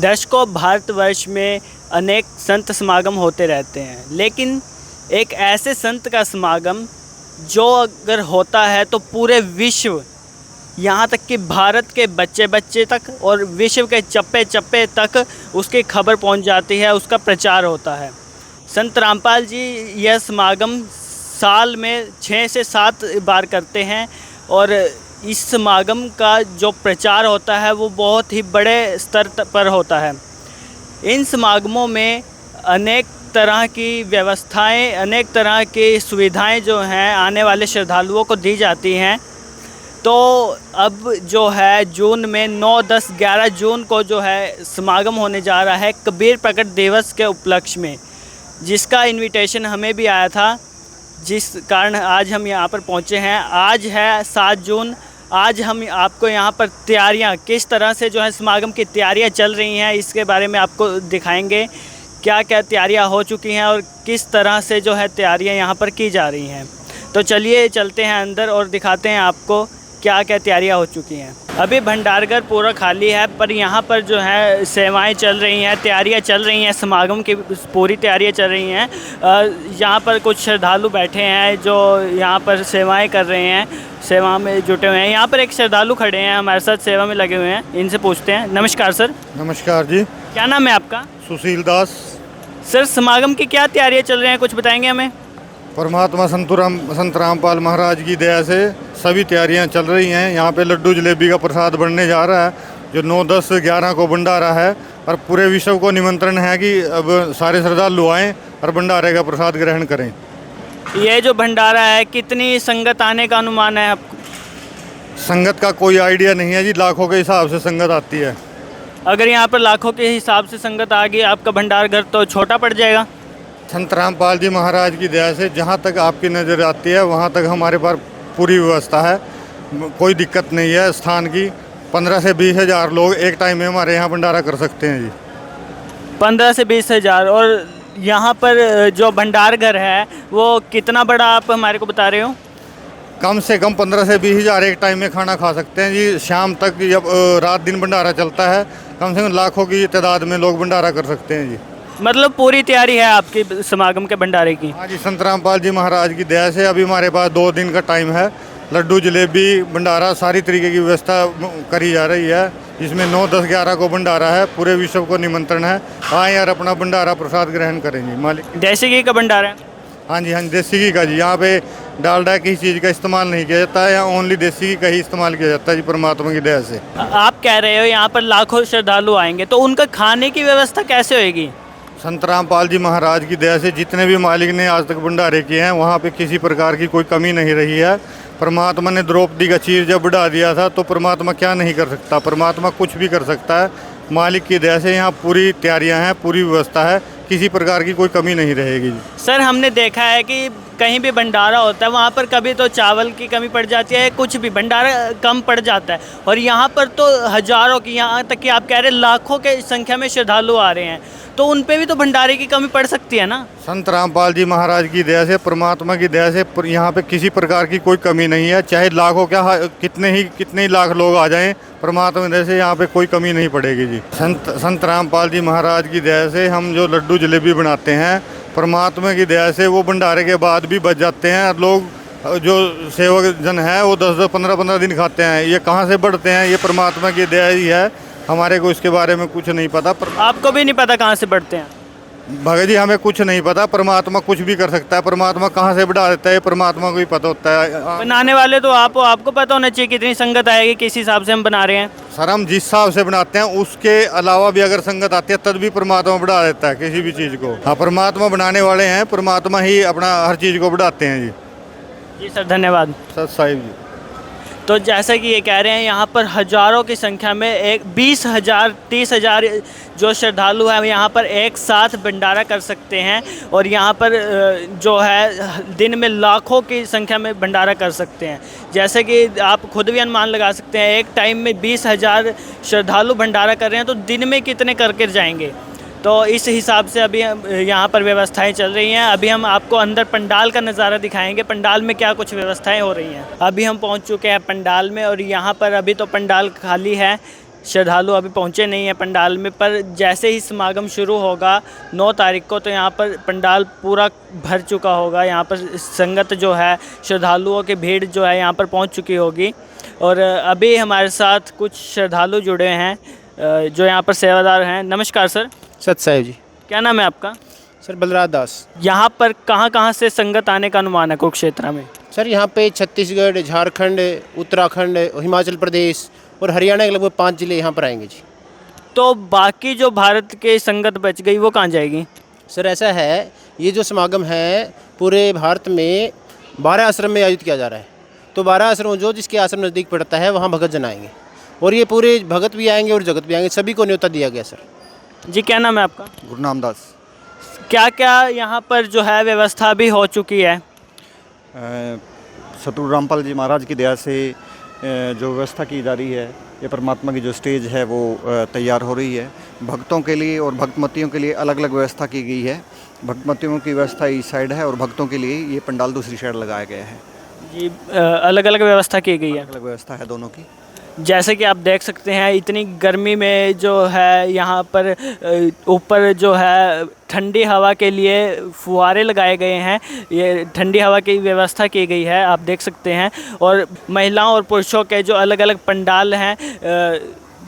दशकों भारतवर्ष में अनेक संत समागम होते रहते हैं, लेकिन एक ऐसे संत का समागम जो अगर होता है तो पूरे विश्व, यहाँ तक कि भारत के बच्चे बच्चे तक और विश्व के चप्पे चप्पे तक उसकी खबर पहुँच जाती है, उसका प्रचार होता है। संत रामपाल जी यह समागम साल में 6 से 7 बार करते हैं और इस समागम का जो प्रचार होता है वो बहुत ही बड़े स्तर पर होता है। इन समागमों में अनेक तरह की व्यवस्थाएं, अनेक तरह की सुविधाएं जो हैं आने वाले श्रद्धालुओं को दी जाती हैं। तो अब जो है जून में 9, 10, 11 जून को जो है समागम होने जा रहा है कबीर प्रकट दिवस के उपलक्ष्य में, जिसका इनविटेशन हमें भी आया था, जिस कारण आज हम यहाँ पर पहुँचे हैं। आज है 7 जून। आज हम आपको यहाँ पर तैयारियाँ किस तरह से जो है समागम की तैयारियाँ चल रही हैं इसके बारे में आपको दिखाएंगे, क्या क्या तैयारियाँ हो चुकी हैं और किस तरह से जो है तैयारियाँ यहाँ पर की जा रही हैं। तो चलिए चलते हैं अंदर और दिखाते हैं आपको क्या क्या तैयारियाँ हो चुकी हैं। अभी भंडारघर पूरा खाली है, पर यहाँ पर जो है सेवाएं चल रही हैं, तैयारियाँ चल रही हैं, समागम की पूरी तैयारियाँ चल रही हैं। यहाँ पर कुछ श्रद्धालु बैठे हैं जो यहाँ पर सेवाएं कर रहे हैं, सेवा में जुटे हुए हैं। यहाँ पर एक श्रद्धालु खड़े हैं हमारे साथ, सेवा में लगे हुए हैं, इनसे पूछते हैं। नमस्कार सर। नमस्कार जी। क्या नाम है आपका? सुशील दास। सर समागम की क्या तैयारियाँ चल रही हैं, कुछ बताएंगे हमें? परमात्मा संत रामपाल महाराज की दया से सभी तैयारियां चल रही हैं। यहाँ पे लड्डू जलेबी का प्रसाद बनने जा रहा है, जो 9, 10, 11 को भंडारा है और पूरे विश्व को निमंत्रण है कि अब सारे श्रद्धालु आएँ और भंडारे का प्रसाद ग्रहण करें। ये जो भंडारा है कितनी संगत आने का अनुमान है आपको? संगत का कोई आइडिया नहीं है जी, लाखों के हिसाब से संगत आती है। अगर यहाँ पर लाखों के हिसाब से संगत आ गई, आपका भंडार घर तो छोटा पड़ जाएगा। संत रामपाल जी महाराज की दया से जहाँ तक आपकी नज़र आती है वहाँ तक हमारे पास पूरी व्यवस्था है, कोई दिक्कत नहीं है स्थान की। 15 से 20 हज़ार लोग एक टाइम में हमारे यहाँ भंडारा कर सकते हैं जी। 15 से 20 हज़ार। और यहाँ पर जो भंडार घर है वो कितना बड़ा आप हमारे को बता रहे हो? कम से कम 15 से 20 हज़ार एक टाइम में खाना खा सकते हैं जी। शाम तक जब रात दिन भंडारा चलता है, कम से कम लाखों की तादाद में लोग भंडारा कर सकते हैं जी। मतलब पूरी तैयारी है आपकी समागम के भंडारे की? हाँ जी, संत रामपाल जी महाराज की दया से अभी हमारे पास 2 दिन का टाइम है। लड्डू जलेबी भंडारा सारी तरीके की व्यवस्था करी जा रही है, जिसमें 9, 10, 11 को भंडारा है। पूरे विश्व को निमंत्रण है, आए यार अपना भंडारा प्रसाद ग्रहण करेंगे। मालिक देसी घी का भंडारा है? हाँ जी, हाँ जी, देसी घी का जी। यहाँ पे डालडा किसी चीज़ का इस्तेमाल नहीं किया जाता है, यहाँ ओनली देसी घी का ही इस्तेमाल किया जाता है जी, परमात्मा की दया से। आप कह रहे हो यहाँ पर लाखों श्रद्धालु आएंगे, तो उनका खाने की व्यवस्था कैसे होगी? संत रामपाल जी महाराज की दया से जितने भी मालिक ने आज तक भंडारे किए हैं वहाँ पे किसी प्रकार की कोई कमी नहीं रही है। परमात्मा ने द्रौपदी का चीर जब बढ़ा दिया था तो परमात्मा क्या नहीं कर सकता, परमात्मा कुछ भी कर सकता है। मालिक की दया से यहाँ पूरी तैयारियाँ हैं, पूरी व्यवस्था है, किसी प्रकार की कोई कमी नहीं रहेगी। सर हमने देखा है कि कहीं भी भंडारा होता है वहाँ पर कभी तो चावल की कमी पड़ जाती है, कुछ भी भंडारा कम पड़ जाता है, और यहाँ पर तो हज़ारों की, यहाँ तक कि आप कह रहे लाखों के संख्या में श्रद्धालु आ रहे हैं, तो उन पे भी तो भंडारे की कमी पड़ सकती है ना? संत रामपाल जी महाराज की दया से, परमात्मा की दया से यहाँ पे किसी प्रकार की कोई कमी नहीं है। चाहे लाखों क्या कितने ही लाख लोग आ जाएं, परमात्मा की दया से यहाँ पे कोई कमी नहीं पड़ेगी जी। संत रामपाल जी महाराज की दया से हम जो लड्डू जलेबी बनाते हैं, परमात्मा की दया से वो भंडारे के बाद भी बच जाते हैं। लोग जो सेवक जन है वो 10-10, 15-15 दिन खाते हैं। ये कहाँ से बढ़ते हैं, ये परमात्मा की दया ही है। हमारे को इसके बारे में कुछ नहीं पता। आपको भी नहीं पता कहाँ से बढ़ते हैं? भगत जी हमें कुछ नहीं पता, परमात्मा कुछ भी कर सकता है। परमात्मा कहाँ से बढ़ा देता है परमात्मा को ही पता होता है। बनाने वाले तो आप हो, आपको पता होना चाहिए कितनी संगत आएगी, किस हिसाब से हम बना रहे हैं। सर हम जिस हिसाब से बनाते हैं उसके अलावा भी अगर संगत आती है तब भी परमात्मा बढ़ा देता है किसी भी चीज़ को। हाँ, परमात्मा बनाने वाले हैं, परमात्मा ही अपना हर चीज़ को बढ़ाते हैं जी। जी सर, धन्यवाद। सर साहिब जी। तो जैसा कि ये कह रहे हैं यहाँ पर हज़ारों की संख्या में 20 हज़ार 30 हज़ार जो श्रद्धालु हैं यहाँ पर एक साथ भंडारा कर सकते हैं, और यहाँ पर जो है दिन में लाखों की संख्या में भंडारा कर सकते हैं। जैसे कि आप खुद भी अनुमान लगा सकते हैं, एक टाइम में 20 हज़ार श्रद्धालु भंडारा कर रहे हैं तो दिन में कितने करके जाएंगे। तो इस हिसाब से अभी यहाँ पर व्यवस्थाएं चल रही हैं। अभी हम आपको अंदर पंडाल का नज़ारा दिखाएंगे, पंडाल में क्या कुछ व्यवस्थाएं हो रही हैं। अभी हम पहुँच चुके हैं पंडाल में, और यहाँ पर अभी तो पंडाल खाली है श्रद्धालु अभी पहुंचे नहीं हैं पंडाल में, पर जैसे ही समागम शुरू होगा 9 तारीख को, तो यहाँ पर पंडाल पूरा भर चुका होगा। यहाँ पर संगत जो है, श्रद्धालुओं की भीड़ जो है यहाँ पर पहुंच चुकी होगी। और अभी हमारे साथ कुछ श्रद्धालु जुड़े हैं जो यहाँ पर सेवादार हैं। नमस्कार सर। सत साहिब जी। क्या नाम है आपका? सर बलराज दास। यहाँ पर कहाँ से संगत आने का अनुमान है कुरुक्षेत्र में? सर यहाँ पे छत्तीसगढ़, झारखंड, उत्तराखंड, हिमाचल प्रदेश और हरियाणा के लगभग 5 जिले यहाँ पर आएंगे जी। तो बाकी जो भारत के संगत बच गई वो कहाँ जाएगी? सर ऐसा है, ये जो समागम है पूरे भारत में 12 आश्रम में आयोजित किया जा रहा है। तो 12 आश्रम जो जिसके आश्रम नज़दीक पड़ता है वहाँ भगत जन आएंगे, और ये पूरे भगत भी आएंगे और जगत भी आएंगे, सभी को न्योता दिया गया। सर जी, क्या नाम है आपका? गुरनाम दास। क्या क्या यहाँ पर जो है व्यवस्था भी हो चुकी है? सतगुरु रामपाल जी महाराज की दया से जो व्यवस्था की जा रही है, ये परमात्मा की जो स्टेज है वो तैयार हो रही है। भक्तों के लिए और भक्तमतियों के लिए अलग अलग व्यवस्था की गई है। भक्तमतियों की व्यवस्था इस साइड है और भक्तों के लिए ये पंडाल दूसरी साइड लगाया गया है जी। अलग अलग व्यवस्था की गई है। अलग अलग व्यवस्था है दोनों की। जैसे कि आप देख सकते हैं, इतनी गर्मी में जो है यहाँ पर ऊपर जो है ठंडी हवा के लिए फुहारे लगाए गए हैं। ये ठंडी हवा की व्यवस्था की गई है, आप देख सकते हैं। और महिलाओं और पुरुषों के जो अलग अलग पंडाल हैं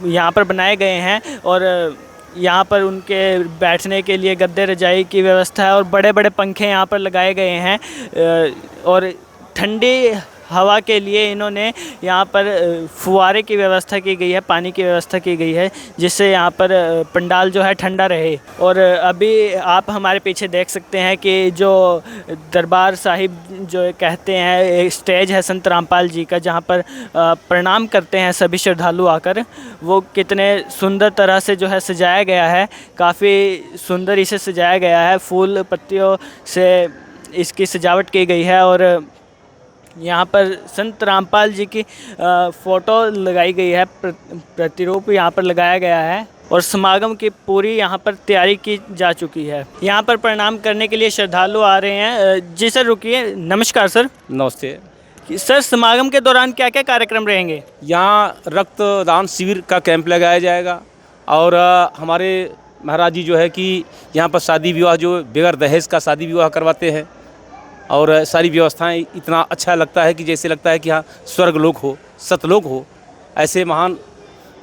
यहाँ पर बनाए गए हैं, और यहाँ पर उनके बैठने के लिए गद्दे रजाई की व्यवस्था है, और बड़े बड़े पंखे यहाँ पर लगाए गए हैं। और ठंडी हवा के लिए इन्होंने यहाँ पर फुहारे की व्यवस्था की गई है, पानी की व्यवस्था की गई है, जिससे यहाँ पर पंडाल जो है ठंडा रहे। और अभी आप हमारे पीछे देख सकते हैं कि जो दरबार साहिब जो कहते हैं, एक स्टेज है संत रामपाल जी का, जहाँ पर प्रणाम करते हैं सभी श्रद्धालु आकर। वो कितने सुंदर तरह से जो है सजाया गया है, काफ़ी सुंदर इसे सजाया गया है, फूल पत्तियों से इसकी सजावट की गई है। और यहाँ पर संत रामपाल जी की फ़ोटो लगाई गई है, प्रतिरूप यहाँ पर लगाया गया है, और समागम की पूरी यहाँ पर तैयारी की जा चुकी है। यहाँ पर प्रणाम करने के लिए श्रद्धालु आ रहे हैं। जी सर, रुकिए। नमस्कार सर। नमस्ते सर, समागम के दौरान क्या क्या कार्यक्रम रहेंगे? यहाँ रक्तदान शिविर का कैंप लगाया जाएगा, और हमारे महाराज जी जो है कि यहाँ पर शादी विवाह जो बगैर दहेज का शादी विवाह करवाते हैं, और सारी व्यवस्थाएं इतना अच्छा लगता है कि जैसे लगता है कि हाँ स्वर्ग लोक हो, सतलोक हो। ऐसे महान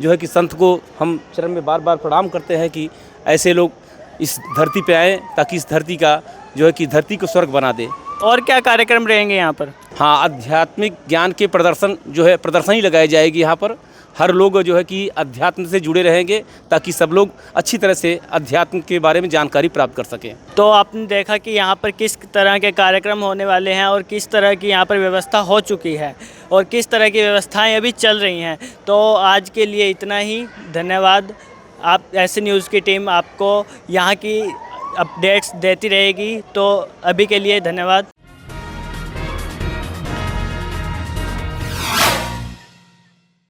जो है कि संत को हम चरण में बार बार प्रणाम करते हैं कि ऐसे लोग इस धरती पे आएँ, ताकि इस धरती का जो है कि धरती को स्वर्ग बना दे। और क्या कार्यक्रम रहेंगे यहाँ पर? हाँ, आध्यात्मिक ज्ञान के प्रदर्शनी लगाई जाएगी। यहाँ पर हर लोग जो है कि अध्यात्म से जुड़े रहेंगे, ताकि सब लोग अच्छी तरह से अध्यात्म के बारे में जानकारी प्राप्त कर सकें। तो आपने देखा कि यहाँ पर किस तरह के कार्यक्रम होने वाले हैं, और किस तरह की यहाँ पर व्यवस्था हो चुकी है, और किस तरह की व्यवस्थाएं अभी चल रही हैं। तो आज के लिए इतना ही। धन्यवाद। आप ऐसे न्यूज़ की टीम आपको यहाँ की अपडेट्स देती रहेगी। तो अभी के लिए धन्यवाद।